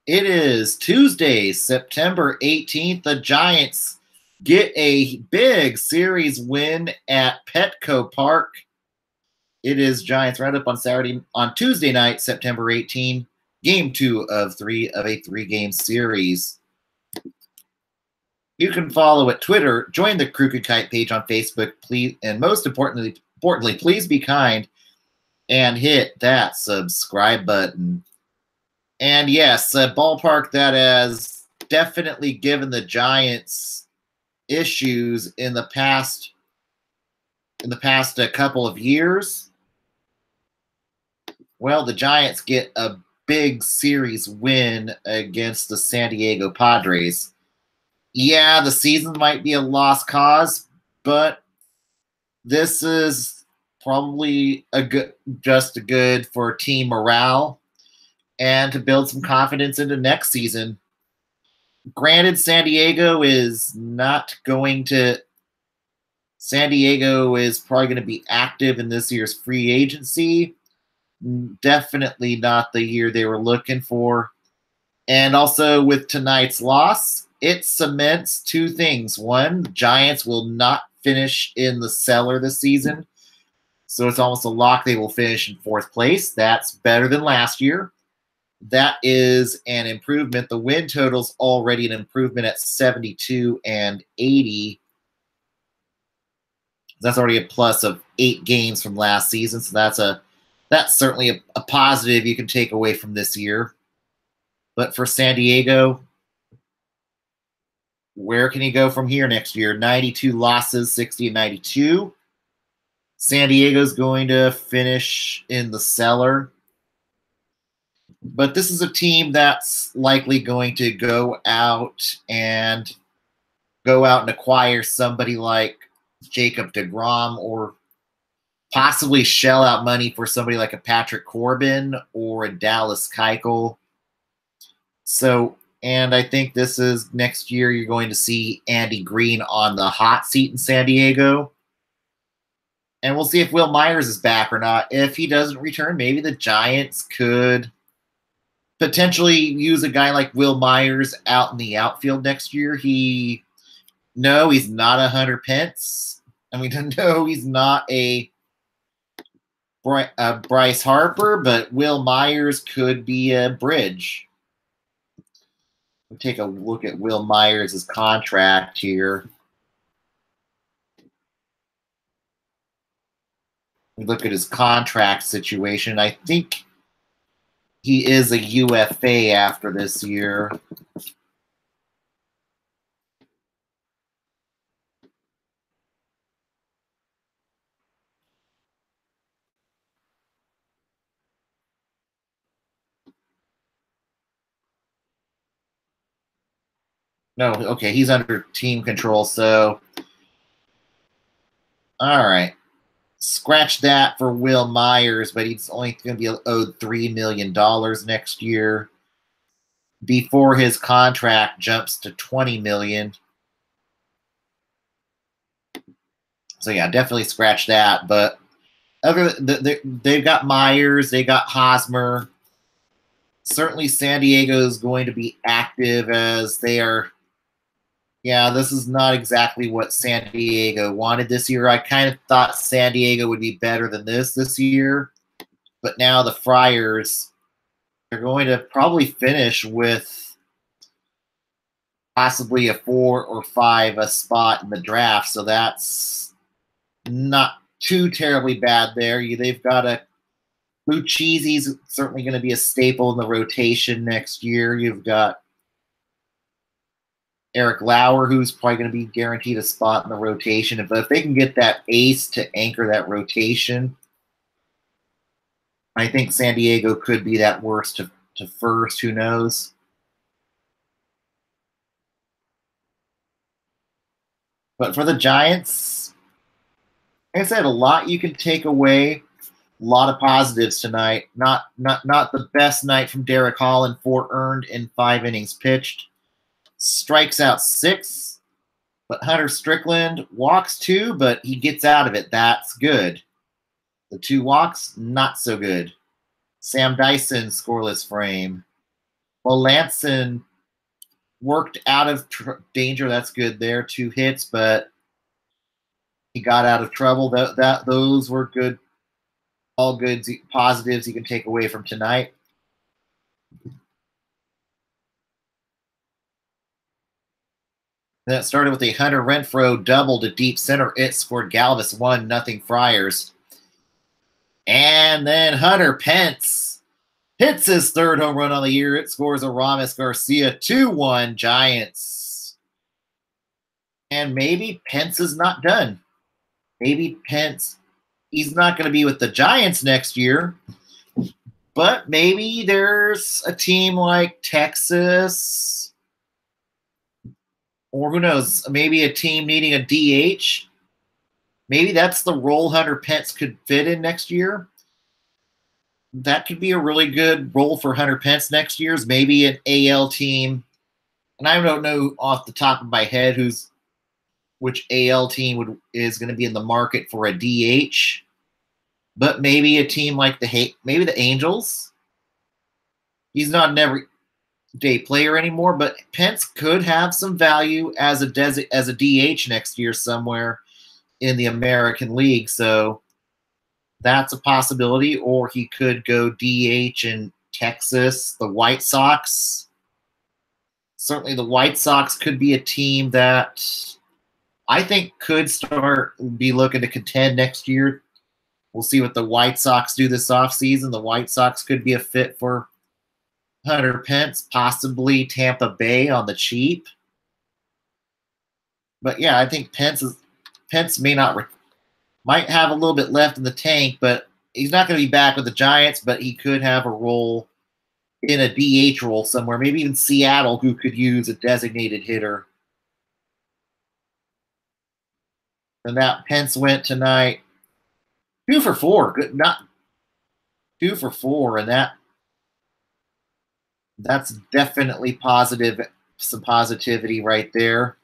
It is Tuesday, September 18th. The Giants get a big series win at Petco Park. It is Giants Roundup on Tuesday night, September 18, game 2 of 3 of a 3-game series. You can follow at Twitter, join the Crooked Kite page on Facebook, please, and most importantly, please be kind and hit that subscribe button. And yes, a ballpark that has definitely given the Giants issues in the past couple of years. Well, the Giants get a big series win against the San Diego Padres. Yeah, the season might be a lost cause, but this is probably just good for team morale and to build some confidence into next season. Granted, San Diego is probably going to be active in this year's free agency. Definitely not the year they were looking for. And also with tonight's loss, it cements two things. One, the Giants will not finish in the cellar this season. So it's almost a lock they will finish in 4th place. That's better than last year. That is an improvement. The win total's already an improvement at 72 and 80. That's already a plus of 8 games from last season. So that's certainly a positive you can take away from this year. But for San Diego, where can you go from here next year? 92 losses, 60 and 92. San Diego's going to finish in the cellar. But this is a team that's likely going to go out and acquire somebody like Jacob deGrom, or possibly shell out money for somebody like a Patrick Corbin or a Dallas Keuchel. So, and I think this is next year you're going to see Andy Green on the hot seat in San Diego. And we'll see if Will Myers is back or not. If he doesn't return, maybe the Giants could potentially use a guy like Will Myers out in the outfield next year. No, he's not a Hunter Pence. I mean, no, he's not a Bryce Harper, but Will Myers could be a bridge. We'll take a look at Will Myers' contract here. We look at his contract situation. I think he is a UFA after this year. No, okay, he's under team control, so all right. Scratch that for Will Myers, but he's only going to be owed $3 million next year before his contract jumps to $20 million. So yeah, definitely scratch that. But they've got Myers, they got Hosmer. Certainly San Diego is going to be active as they are. Yeah, this is not exactly what San Diego wanted this year. I kind of thought San Diego would be better than this year. But now the Friars are going to probably finish with possibly a 4 or 5 spot in the draft. So that's not too terribly bad there. They've got Lucchesi's certainly going to be a staple in the rotation next year. You've got Eric Lauer, who's probably going to be guaranteed a spot in the rotation. But if they can get that ace to anchor that rotation, I think San Diego could be that worst to first. Who knows? But for the Giants, like I said, a lot you can take away. A lot of positives tonight. Not the best night from Derek Hall, 4 earned in 5 innings pitched. Strikes out 6, but Hunter Strickland walks 2, but he gets out of it. That's good. The 2 walks, not so good. Sam Dyson, scoreless frame. Melanson worked out of danger. That's good there. 2 hits, but he got out of trouble. Those were good. All good positives you can take away from tonight. Then it started with a Hunter Renfroe double to deep center. It scored Galvis 1-0 Friars. And then Hunter Pence hits his 3rd home run on the year. It scores Aramis Garcia 2-1 Giants. And maybe Pence is not done. Maybe Pence, he's not going to be with the Giants next year. But maybe there's a team like Texas, or who knows, maybe a team needing a DH. Maybe that's the role Hunter Pence could fit in next year. That could be a really good role for Hunter Pence next year. Is maybe an AL team, and I don't know off the top of my head which AL team is going to be in the market for a DH. But maybe a team like maybe the Angels. He's not an everyday player anymore, but Pence could have some value as a DH next year somewhere in the American League. So that's a possibility. Or he could go DH in Texas, the White Sox. Certainly the White Sox could be a team that I think could be looking to contend next year. We'll see what the White Sox do this offseason. The White Sox could be a fit for Hunter Pence, possibly Tampa Bay on the cheap. But yeah, I think Pence might have a little bit left in the tank, but he's not going to be back with the Giants, but he could have a role in a DH role somewhere. Maybe even Seattle, who could use a designated hitter. And that Pence went tonight 2 for 4. Good, not 2 for 4, and that's definitely positive. Some positivity right there.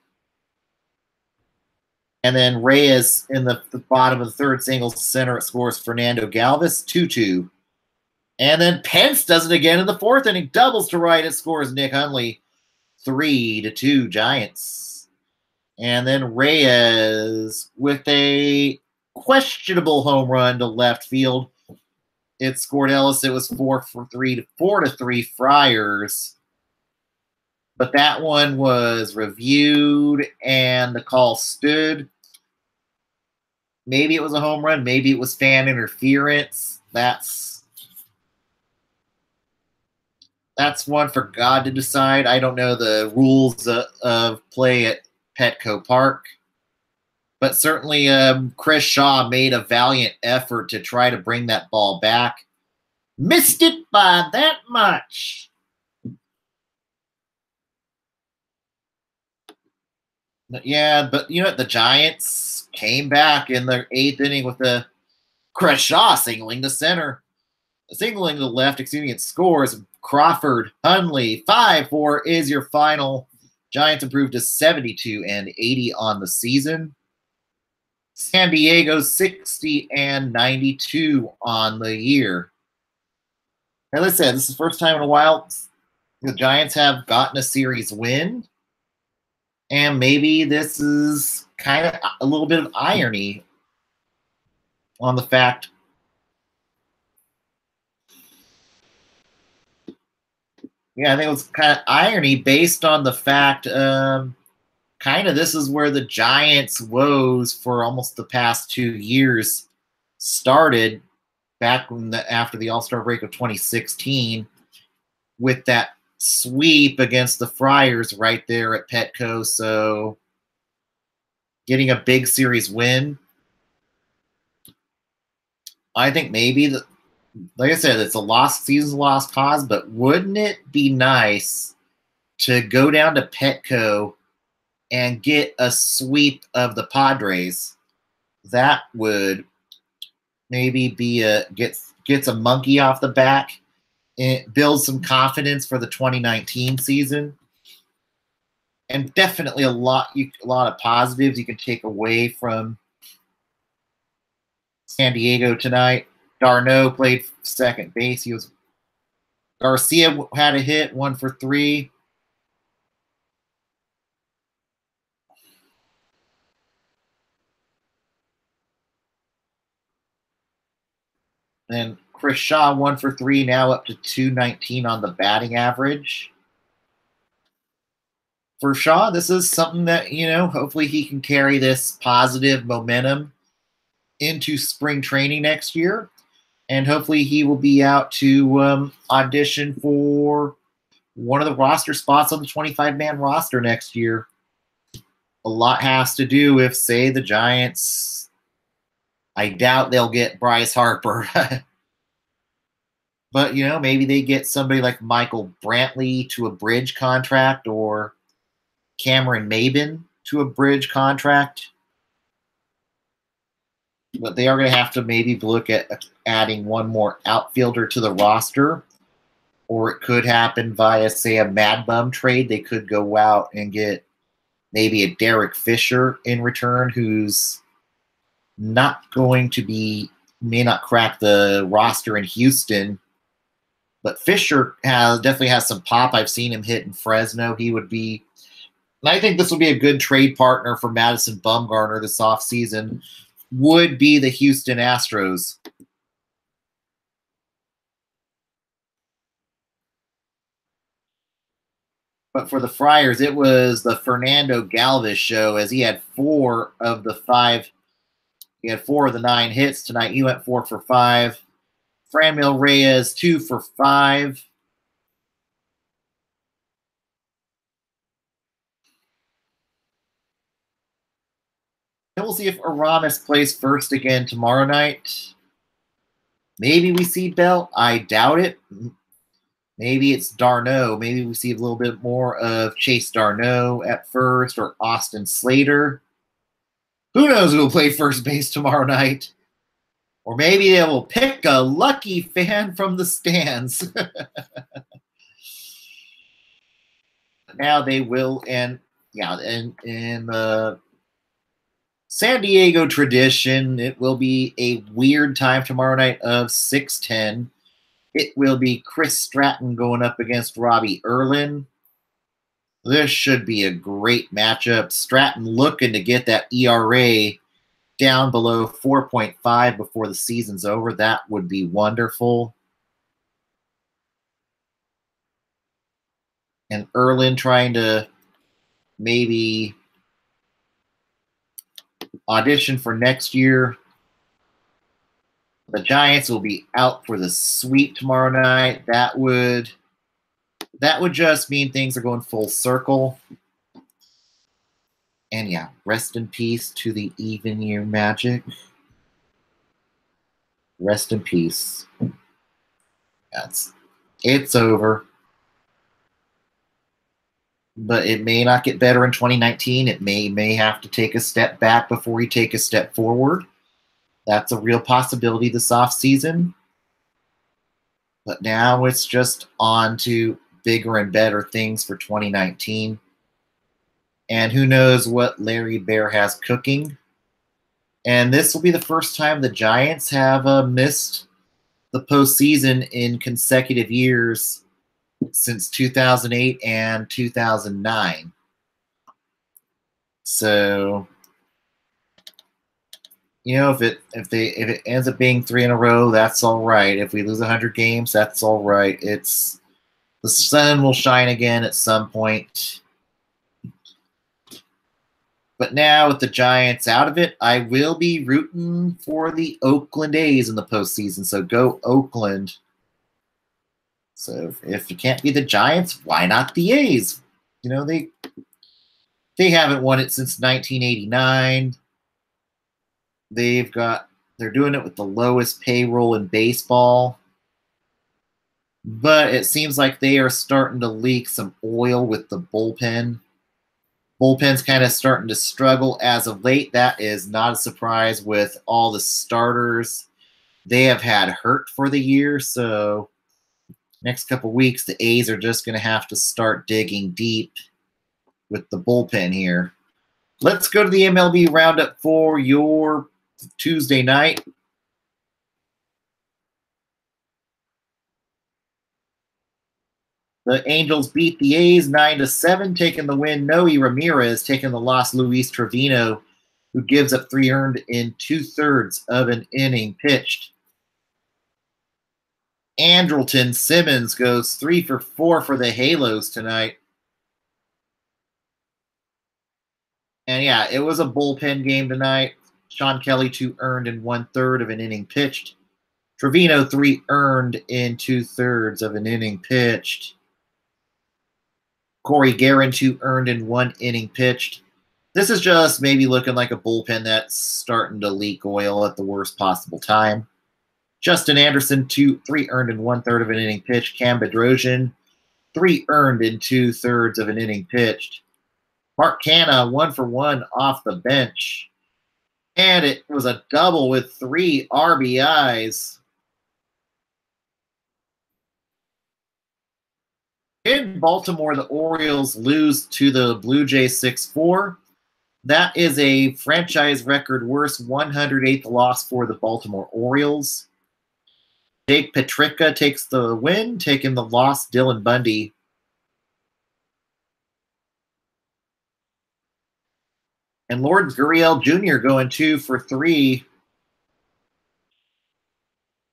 And then Reyes in the bottom of the 3rd singles center. It scores Fernando Galvis 2-2. And then Pence does it again in the 4th inning. Doubles to right. It scores Nick Hundley 3-2 Giants. And then Reyes with a questionable home run to left field. It scored Ellis. It was 4-3 Friars. But that one was reviewed and the call stood. Maybe it was a home run. Maybe it was fan interference. That's one for God to decide. I don't know the rules of play at Petco Park. But certainly Chris Shaw made a valiant effort to try to bring that ball back. Missed it by that much. Yeah, but you know what? The Giants came back in the 8th inning with a Chris Shaw singling to center. Singling to the left, it scores Crawford Hundley. 5-4 is your final. Giants improved to 72-80 on the season. San Diego 60-92 on the year. As I said, this is the first time in a while the Giants have gotten a series win. And maybe this is kind of a little bit of irony on the fact. Yeah, I think it was kind of irony based on the fact kind of this is where the Giants' woes for almost the past 2 years started, back after the All-Star break of 2016 with that sweep against the Friars right there at Petco. So getting a big series win, I think maybe like I said, it's a lost season, lost cause, but wouldn't it be nice to go down to Petco and get a sweep of the Padres? That would maybe be gets a monkey off the back. It builds some confidence for the 2019 season, and definitely a lot of positives you can take away from San Diego tonight. Darno played second base. He was Garcia had a hit, 1 for 3. And Chris Shaw, 1 for 3, now up to 219 on the batting average. For Shaw, this is something that, hopefully he can carry this positive momentum into spring training next year. And hopefully he will be out to audition for one of the roster spots on the 25-man roster next year. A lot has to do with, say, the Giants. I doubt they'll get Bryce Harper. But, maybe they get somebody like Michael Brantley to a bridge contract, or Cameron Maben to a bridge contract. But they are going to have to maybe look at adding one more outfielder to the roster. Or it could happen via, say, a Mad Bum trade. They could go out and get maybe a Derek Fisher in return, who's not going to may not crack the roster in Houston. But Fisher definitely has some pop. I've seen him hit in Fresno. He would be, and I think this would be a good trade partner for Madison Bumgarner this offseason, would be the Houston Astros. But for the Friars, it was the Fernando Galvis show, as he had 4 of the 5. He had 4 of the 9 hits tonight. He went 4 for 5. Franmil Reyes, 2 for 5. And we'll see if Aramis plays first again tomorrow night. Maybe we see Bell. I doubt it. Maybe it's d'Arnaud. Maybe we see a little bit more of Chase d'Arnaud at first, or Austin Slater. Who knows who will play first base tomorrow night? Or maybe they will pick a lucky fan from the stands. Now they will, and in the San Diego tradition, it will be a weird time tomorrow night of 6:10. It will be Chris Stratton going up against Robbie Erlin. This should be a great matchup. Stratton looking to get that ERA down below 4.5 before the season's over. That would be wonderful. And Erlin trying to maybe audition for next year. The Giants will be out for the sweep tomorrow night. That would just mean things are going full circle. And yeah, rest in peace to the even year Magic. Rest in peace. It's over. But it may not get better in 2019. It may have to take a step back before you take a step forward. That's a real possibility this offseason. But now it's just on to bigger and better things for 2019. And who knows what Larry Bear has cooking. And this will be the first time the Giants have missed the postseason in consecutive years since 2008 and 2009. So, if it ends up being 3 in a row, that's all right. If we lose 100 games, that's all right. The sun will shine again at some point. But now with the Giants out of it, I will be rooting for the Oakland A's in the postseason. So go Oakland. So if you can't be the Giants, why not the A's? They haven't won it since 1989. They're doing it with the lowest payroll in baseball. But it seems like they are starting to leak some oil with the bullpen. Bullpen's kind of starting to struggle as of late. That is not a surprise with all the starters they have had hurt for the year. So next couple weeks, the A's are just going to have to start digging deep with the bullpen here. Let's go to the MLB Roundup for your Tuesday night. The Angels beat the A's 9-7, taking the win. Noe Ramirez taking the loss. Luis Trevino, who gives up 3 earned in 2/3 of an inning pitched. Andrelton Simmons goes 3 for 4 for the Halos tonight. And yeah, it was a bullpen game tonight. Sean Kelly 2 earned in 1/3 of an inning pitched. Trevino 3 earned in 2/3 of an inning pitched. Corey Guerin 2 earned in 1 inning pitched. This is just maybe looking like a bullpen that's starting to leak oil at the worst possible time. Justin Anderson 3 earned in 1/3 of an inning pitched. Cam Bedrosian 3 earned in 2/3 of an inning pitched. Mark Canha 1 for 1 off the bench. And it was a double with 3 RBIs. In Baltimore, the Orioles lose to the Blue Jays 6-4. That is a franchise record worst 108th loss for the Baltimore Orioles. Jake Petricka takes the win, taking the loss, Dylan Bundy. And Lourdes Gurriel Jr. going 2 for 3.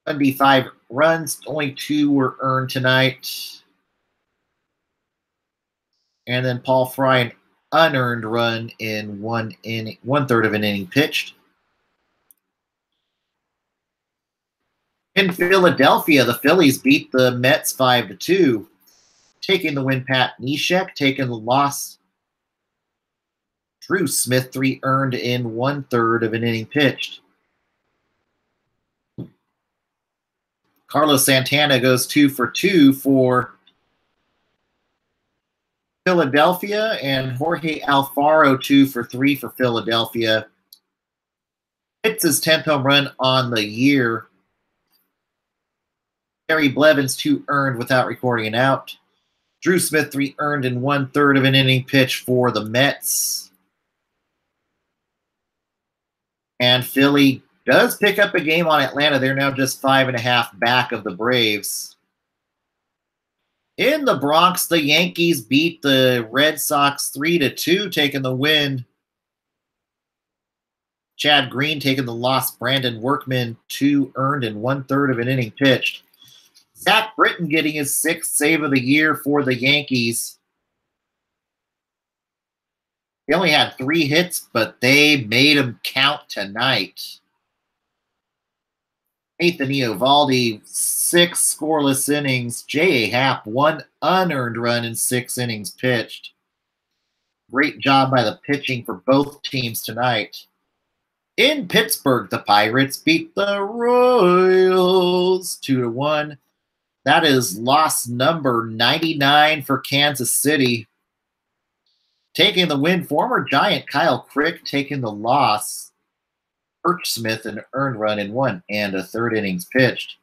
Bundy 5 runs, only 2 were earned tonight. And then Paul Fry, an unearned run in 1/3 of an inning pitched. In Philadelphia, the Phillies beat the Mets 5-2, taking the win. Pat Neshek, taking the loss. Drew Smith 3 earned in 1/3 of an inning pitched. Carlos Santana goes 2 for 2 for Philadelphia, and Jorge Alfaro 2 for 3 for Philadelphia. Hits his 10th home run on the year. Gary Blevins 2 earned without recording an out. Drew Smith 3 earned in 1/3 of an inning pitch for the Mets. And Philly does pick up a game on Atlanta. They're now just 5.5 back of the Braves. In the Bronx, the Yankees beat the Red Sox 3-2, taking the win. Chad Green taking the loss. Brandon Workman 2 earned in 1/3 of an inning pitched. Zach Britton getting his 6th save of the year for the Yankees. He only had 3 hits, but they made him count tonight. Nathan Eovaldi, 6 scoreless innings. J.A. Happ, 1 unearned run in 6 innings pitched. Great job by the pitching for both teams tonight. In Pittsburgh, the Pirates beat the Royals 2-1. That is loss number 99 for Kansas City. Taking the win, former Giant Kyle Crick taking the loss. Birch Smith an earned run in 1 1/3 innings pitched.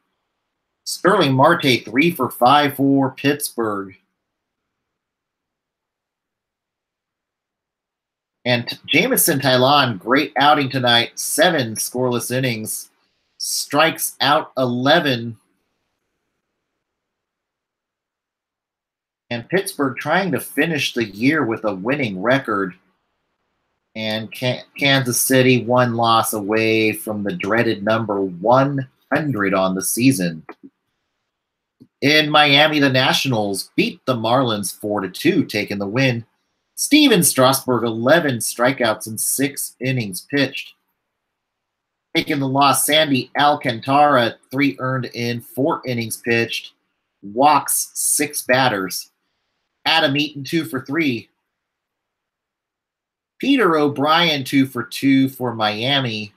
Sterling Marte 3 for 5 for Pittsburgh. And Jamison Tylon, great outing tonight. 7 scoreless innings. Strikes out 11. And Pittsburgh trying to finish the year with a winning record. And Kansas City 1 loss away from the dreaded number 100 on the season. In Miami, the Nationals beat the Marlins 4-2, taking the win. Steven Strasburg, 11 strikeouts in 6 innings pitched. Taking the loss, Sandy Alcantara, 3 earned in 4 innings pitched. Walks 6 batters. Adam Eaton 2 for 3. Peter O'Brien 2 for 2 for Miami.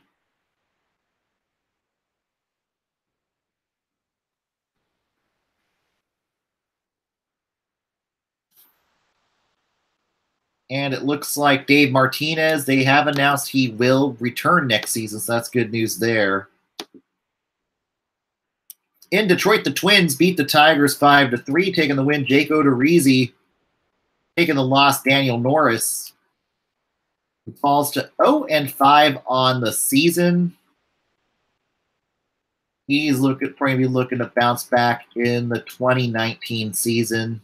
And it looks like Dave Martinez, they have announced he will return next season, so that's good news there. In Detroit, the Twins beat the Tigers 5-3, taking the win. Jake Odorizzi taking the loss. Daniel Norris falls to 0-5 on the season. He's probably looking to bounce back in the 2019 season.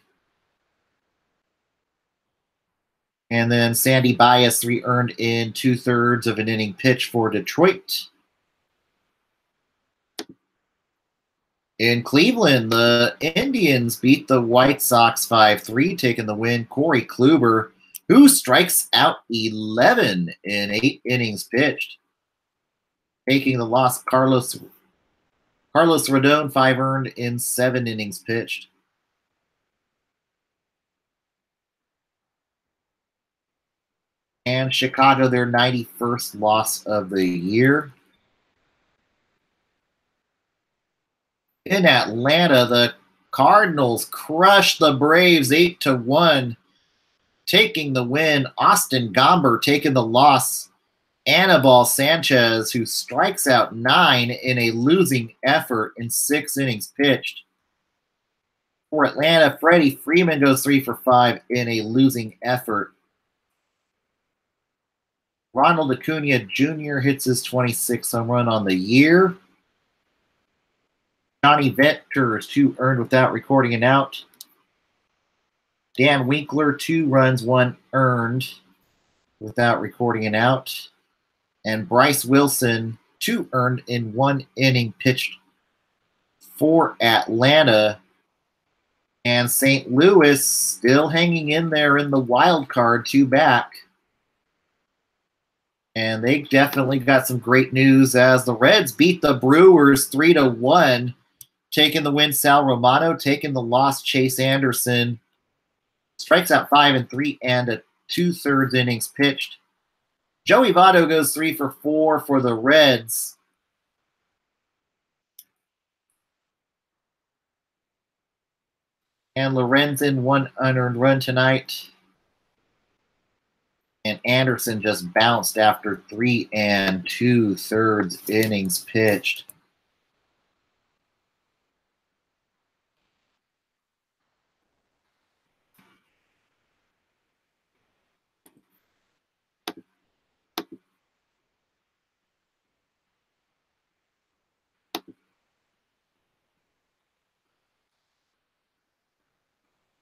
And then Sandy Baez, 3 earned in 2/3 of an inning pitch for Detroit. In Cleveland, the Indians beat the White Sox 5-3, taking the win. Corey Kluber, who strikes out 11 in 8 innings pitched. Taking the loss, Carlos Rodon, 5 earned in 7 innings pitched. And Chicago, their 91st loss of the year. In Atlanta, the Cardinals crushed the Braves 8-1, taking the win. Austin Gomber taking the loss. Anibal Sanchez, who strikes out 9 in a losing effort in 6 innings pitched. For Atlanta, Freddie Freeman goes 3 for 5 in a losing effort. Ronald Acuna Jr. hits his 26th home run on the year. Johnny Venters, 2 earned without recording an out. Dan Winkler, 2 runs, 1 earned without recording an out. And Bryce Wilson, 2 earned in 1 inning pitched for Atlanta. And St. Louis still hanging in there in the wild card, 2 back. And they definitely got some great news as the Reds beat the Brewers 3-1, taking the win. Sal Romano, taking the loss. Chase Anderson strikes out 5 in 3 and 2/3 innings pitched. Joey Votto goes 3 for 4 for the Reds. And Lorenzen, 1 unearned run tonight. And Anderson just bounced after 3 2/3 innings pitched.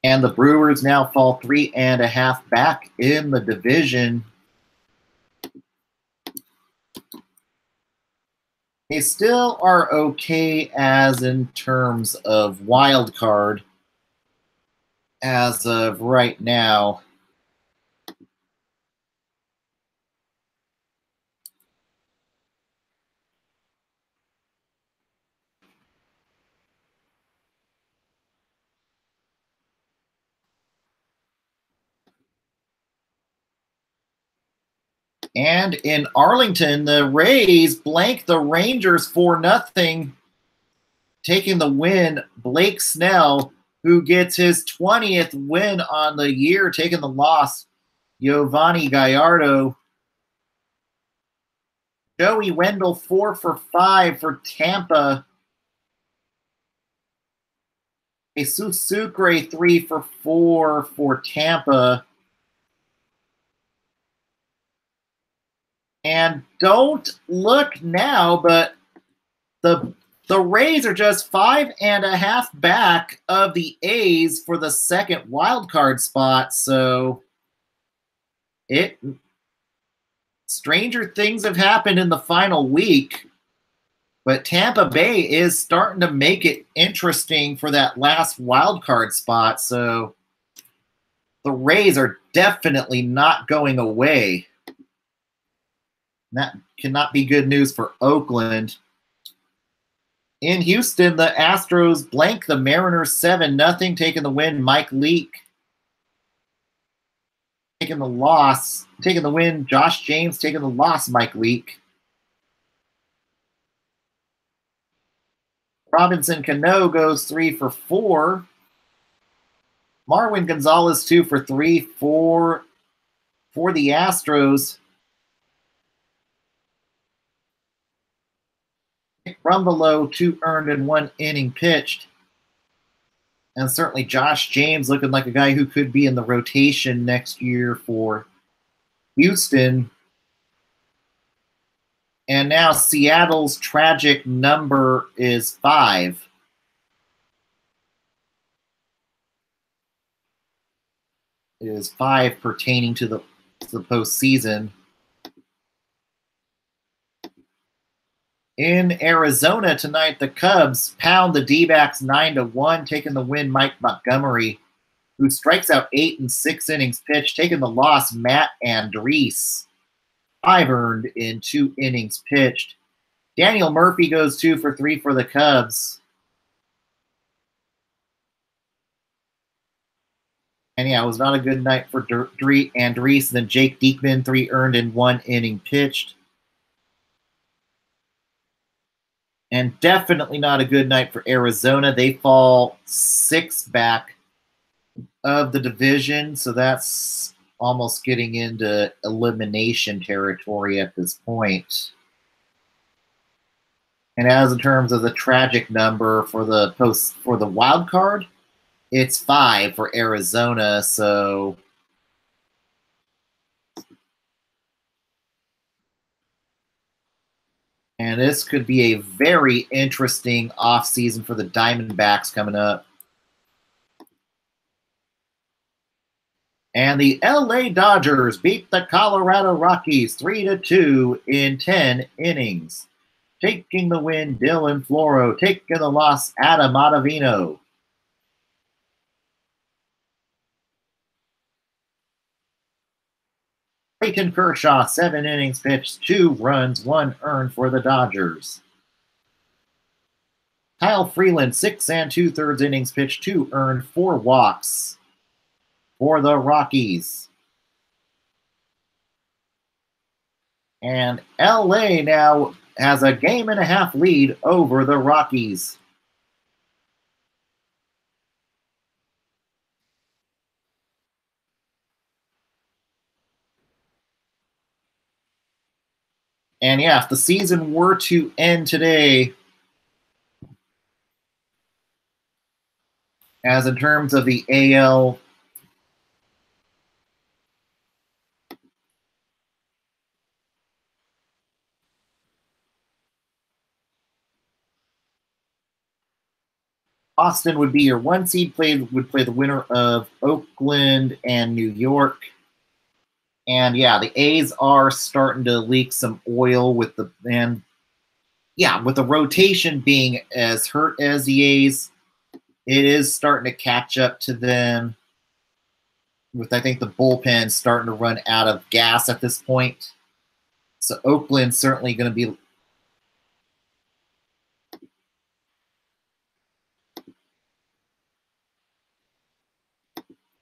And the Brewers now fall 3.5 back in the division. They still are okay as in terms of wild card as of right now. And in Arlington, the Rays blank the Rangers 4-0, taking the win. Blake Snell, who gets his 20th win on the year, taking the loss. Giovanni Gallardo. Joey Wendell, 4 for 5 for Tampa. Jesus Sucre, 3 for 4 for Tampa. And don't look now, but the Rays are just 5.5 back of the A's for the second wild card spot. So stranger things have happened in the final week, but Tampa Bay is starting to make it interesting for that last wild card spot. So the Rays are definitely not going away. That cannot be good news for Oakland. In Houston, the Astros blank the Mariners 7-0, taking the win. Mike Leake taking the loss, taking the win. Josh James taking the loss. Mike Leake. Robinson Cano goes 3 for 4. Marwin Gonzalez 2 for 3 for the Astros. Rumbelow, 2 earned and 1 inning pitched. And certainly Josh James looking like a guy who could be in the rotation next year for Houston. And now Seattle's tragic number is 5. is 5 pertaining to the postseason. In Arizona tonight, the Cubs pound the D-backs 9-1, taking the win Mike Montgomery, who strikes out 8 in 6 innings pitched, taking the loss Matt Andriese, 5 earned in 2 innings pitched. Daniel Murphy goes 2 for 3 for the Cubs. And yeah, it was not a good night for Andriese. Then Jake Diekman, 3 earned in 1 inning pitched. And definitely not a good night for Arizona. They fall 6 back of the division, so that's almost getting into elimination territory at this point. And as in terms of the tragic number for the wild card, it's 5 for Arizona. So and this could be a very interesting offseason for the Diamondbacks coming up. And the LA Dodgers beat the Colorado Rockies 3-2 in 10 innings. Taking the win, Dylan Floro. Taking the loss, Adam Ottavino. Clayton Kershaw, 7 innings pitched, 2 runs, 1 earned for the Dodgers. Kyle Freeland, 6 2/3 innings pitched, 2 earned, 4 walks for the Rockies. And LA now has a 1.5 lead over the Rockies. And yeah, if the season were to end today, as in terms of the AL, Boston would be your 1 seed, would play the winner of Oakland and New York. And yeah, the A's are starting to leak some oil with the rotation being as hurt as the A's, it is starting to catch up to them. With I think the bullpen starting to run out of gas at this point. So Oakland's certainly going to be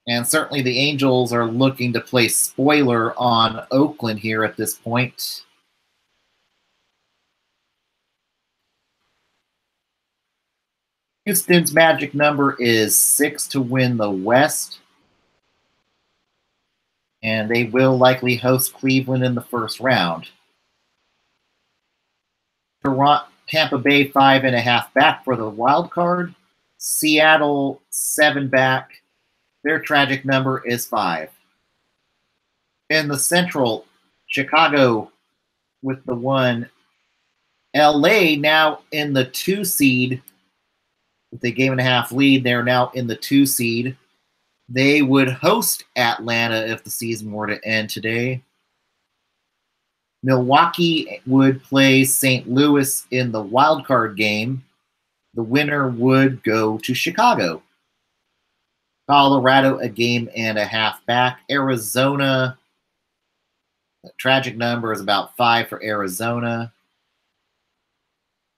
and certainly the Angels are looking to play spoiler on Oakland here at this point. Houston's magic number is 6 to win the West. And they will likely host Cleveland in the first round. Tampa Bay 5.5 back for the wild card. Seattle 7 back. Their tragic number is 5. In the Central, Chicago with the 1. LA now in the 2 seed. With a 1.5 lead, they're now in the 2 seed. They would host Atlanta if the season were to end today. Milwaukee would play St. Louis in the wild card game. The winner would go to Chicago. Colorado a 1.5 back. Arizona, the tragic number is about 5 for Arizona.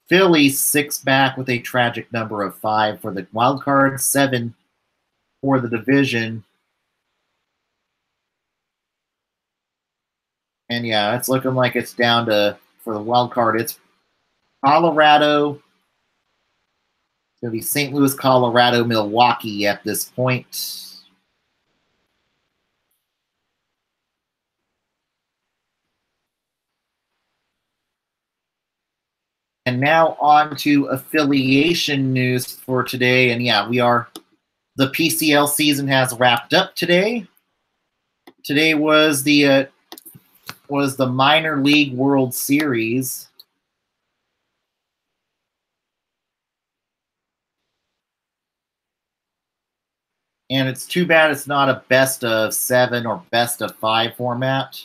Philly 6 back with a tragic number of 5 for the wild card, 7 for the division. And yeah, it's looking like it's down to, for the wild card, it's Colorado. It's going to be St. Louis, Colorado, Milwaukee at this point. And now on to affiliation news for today. And yeah, the PCL season has wrapped up today. Today was the minor league World Series. And it's too bad it's not a best of 7 or best of 5 format.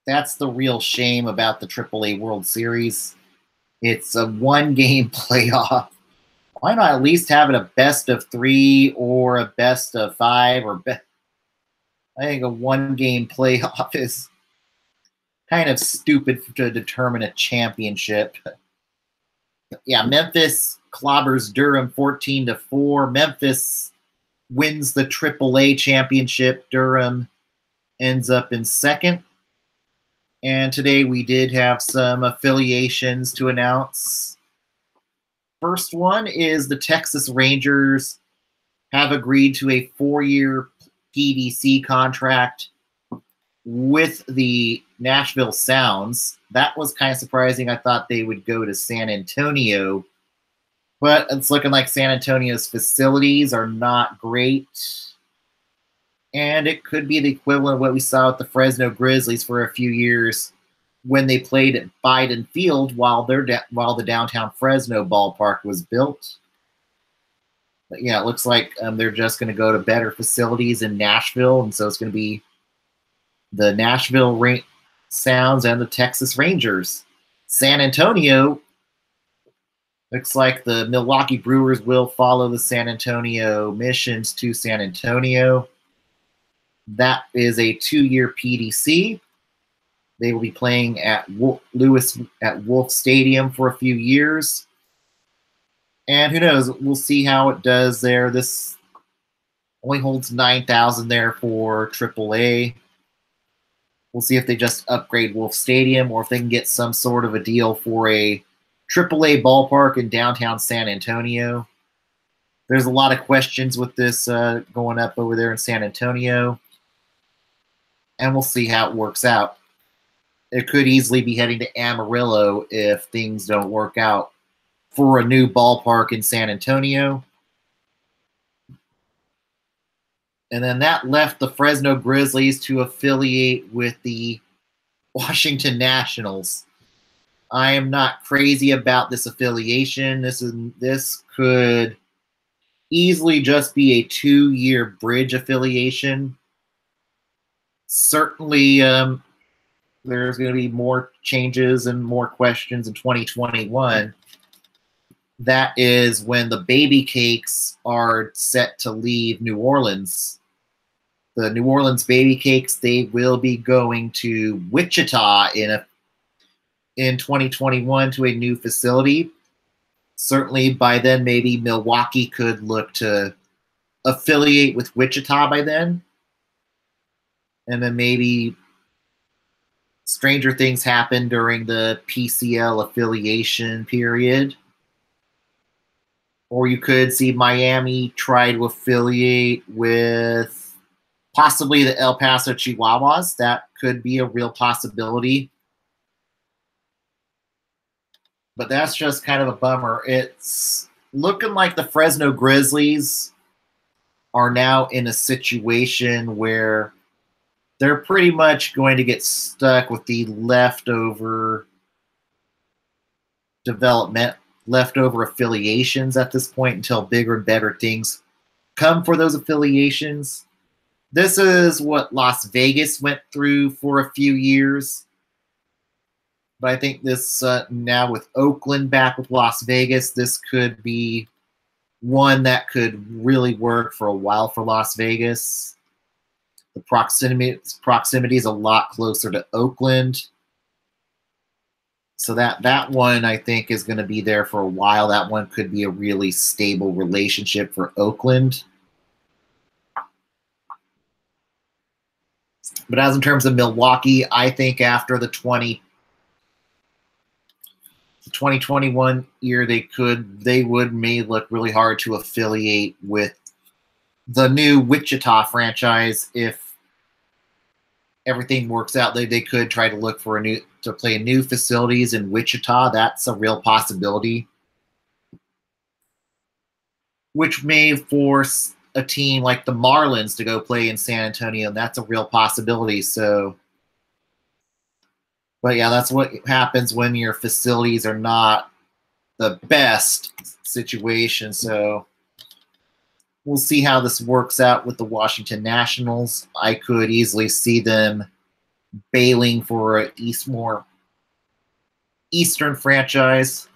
That's the real shame about the AAA World Series. It's a one-game playoff. Why not at least have it a best of 3 or a best of 5 or I think a one-game playoff is kind of stupid to determine a championship. Yeah, Memphis clobbers Durham 14-4. Memphis wins the AAA championship. Durham ends up in second. And today we did have some affiliations to announce. First one is the Texas Rangers have agreed to a 4-year PDC contract with the Nashville Sounds. That was kind of surprising. I thought they would go to San Antonio, but it's looking like San Antonio's facilities are not great. And it could be the equivalent of what we saw with the Fresno Grizzlies for a few years when they played at Biden Field while the downtown Fresno ballpark was built. But yeah, it looks like they're just going to go to better facilities in Nashville, and so it's going to be the Nashville Sounds and the Texas Rangers. San Antonio, looks like the Milwaukee Brewers will follow the San Antonio Missions to San Antonio. That is a 2-year PDC. They will be playing at Wolf Stadium for a few years. And who knows, we'll see how it does there. This only holds 9,000 there for AAA. We'll see if they just upgrade Wolf Stadium or if they can get some sort of a deal for a AAA ballpark in downtown San Antonio. There's a lot of questions with this going up over there in San Antonio. And we'll see how it works out. It could easily be heading to Amarillo if things don't work out for a new ballpark in San Antonio. And then that left the Fresno Grizzlies to affiliate with the Washington Nationals. I am not crazy about this affiliation. This could easily just be a 2-year bridge affiliation. Certainly, there's going to be more changes and more questions in 2021. That is when the Baby Cakes are set to leave New Orleans. The New Orleans Baby Cakes, they will be going to Wichita in 2021 to a new facility. Certainly by then, maybe Milwaukee could look to affiliate with Wichita by then. And then maybe stranger things happen during the PCL affiliation period. Or you could see Miami try to affiliate with possibly the El Paso Chihuahuas. That could be a real possibility. But that's just kind of a bummer. It's looking like the Fresno Grizzlies are now in a situation where they're pretty much going to get stuck with the leftover development, leftover affiliations at this point until bigger and better things come for those affiliations. This is what Las Vegas went through for a few years. But I think this now with Oakland back with Las Vegas, this could be one that could really work for a while for Las Vegas. The proximity is a lot closer to Oakland. So that one, I think, is going to be there for a while. That one could be a really stable relationship for Oakland. But as in terms of Milwaukee, I think after the 2021 year, they may look really hard to affiliate with the new Wichita franchise. If everything works out, they could try to look for to play new facilities in Wichita. That's a real possibility, which may force a team like the Marlins to go play in San Antonio. That's a real possibility. So But yeah, that's what happens when your facilities are not the best situation. So we'll see how this works out with the Washington Nationals. I could easily see them bailing for a more Eastern franchise.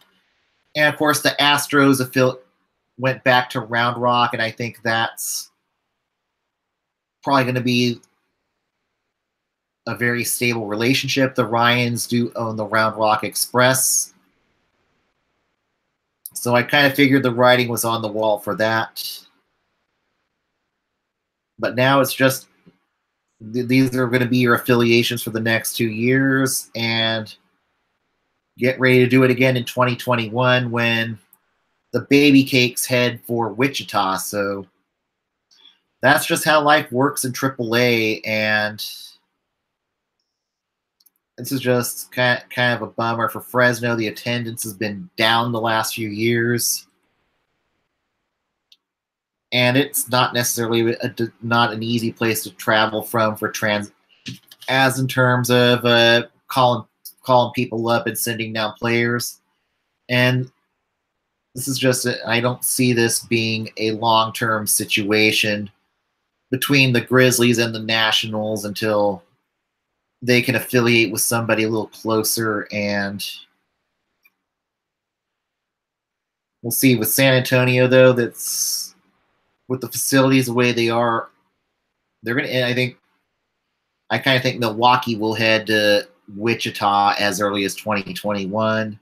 And of course, the Astros went back to Round Rock, and I think that's probably going to be a very stable relationship. The Ryans do own the Round Rock Express. So I kind of figured the writing was on the wall for that. But now it's just these are going to be your affiliations for the next 2 years, and get ready to do it again in 2021 when the baby cakes head for Wichita. So that's just how life works in AAA, and this is just kind of a bummer for Fresno. The attendance has been down the last few years, and it's not necessarily not an easy place to travel from for as in terms of calling people up and sending down players. And this is just I don't see this being a long-term situation between the Grizzlies and the Nationals until they can affiliate with somebody a little closer. And we'll see with San Antonio, though, that's with the facilities the way they are, they're going to, I kind of think Milwaukee will head to Wichita as early as 2021.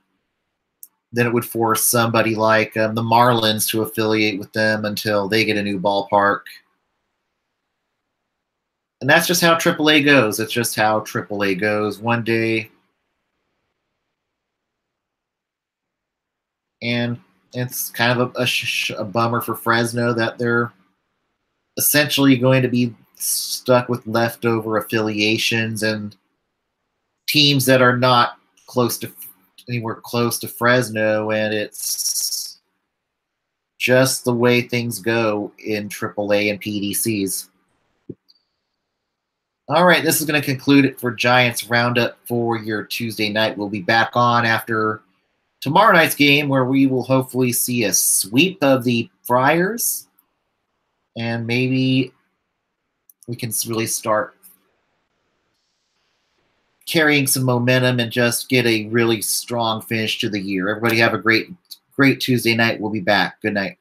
Then it would force somebody like the Marlins to affiliate with them until they get a new ballpark. And that's just how AAA goes. It's just how AAA goes one day. And it's kind of a bummer for Fresno that they're essentially going to be stuck with leftover affiliations and teams that are not anywhere close to Fresno, and it's just the way things go in AAA and PDCs. All right, this is going to conclude it for Giants Roundup for your Tuesday night. We'll be back on after tomorrow night's game, where we will hopefully see a sweep of the Friars, and maybe we can really start carrying some momentum and just get a really strong finish to the year. Everybody have a great Tuesday night. We'll be back. Good night.